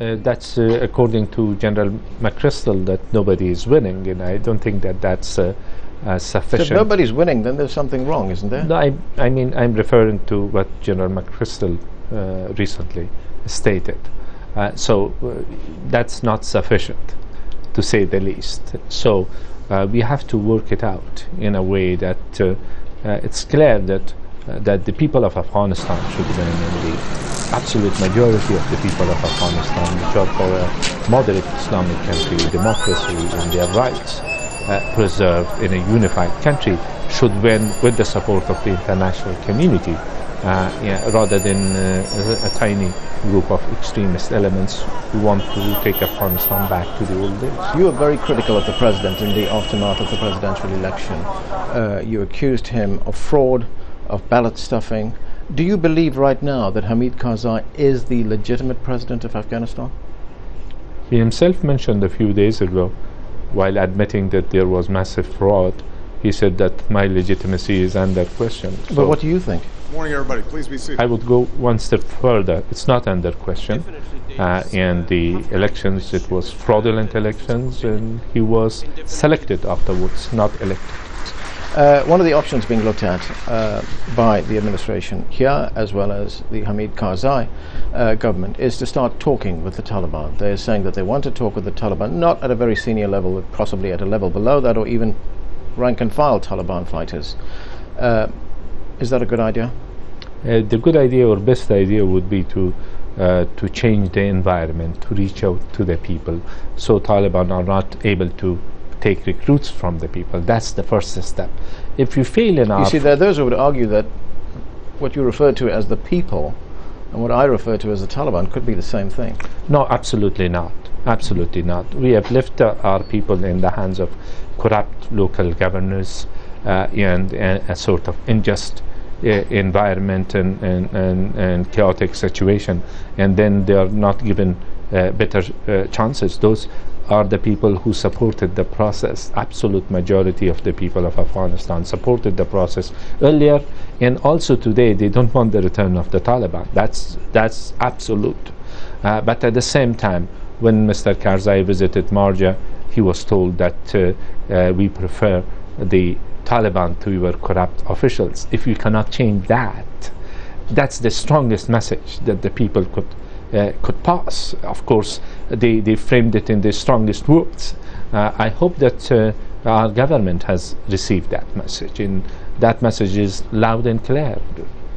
That's according to General McChrystal, that nobody is winning, and I don't think that that's sufficient. So if nobody's winning, then there's something wrong, isn't there? No, I mean, I'm referring to what General McChrystal recently stated. That's not sufficient, to say the least. So we have to work it out in a way that it's clear that the people of Afghanistan should win, and the absolute majority of the people of Afghanistan, which are for a moderate Islamic country, democracy and their rights preserved in a unified country, should win with the support of the international community, rather than a tiny group of extremist elements who want to take Afghanistan back to the old days. You were very critical of the president in the aftermath of the presidential election. You accused him of fraud, of ballot stuffing. Do you believe right now that Hamid Karzai is the legitimate president of Afghanistan? He himself mentioned a few days ago, while admitting that there was massive fraud, he said that my legitimacy is under question. But what do you think? Morning, everybody. Please be seated. I would go one step further. It's not under question. And the elections, it was fraudulent elections, and he was selected afterwards, not elected. One of the options being looked at by the administration here, as well as the Hamid Karzai government, is to start talking with the Taliban. They're saying that they want to talk with the Taliban, not at a very senior level, but possibly at a level below that, or even rank-and-file Taliban fighters. Is that a good idea? The good idea, or best idea, would be to change the environment, to reach out to the people, so Taliban are not able to take recruits from the people. That's the first step. If you fail in our... You see, there are those who would argue that what you refer to as the people and what I refer to as the Taliban could be the same thing. No, absolutely not. Absolutely not. We have left our people in the hands of corrupt local governors and a sort of unjust environment and chaotic situation, and then they are not given better chances. Those are the people who supported the process. Absolute majority of the people of Afghanistan supported the process earlier, and also today they don't want the return of the Taliban. That's absolute. But at the same time, when Mr. Karzai visited Marja, he was told that we prefer the Taliban to your corrupt officials. If you cannot change that, that's the strongest message that the people could pass. Of course, they framed it in the strongest words. I hope that our government has received that message, and that message is loud and clear.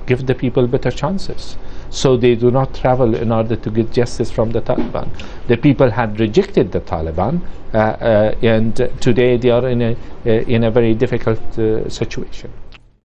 Give the people better chances, so they do not travel in order to get justice from the Taliban. The people had rejected the Taliban, and today they are in a very difficult situation.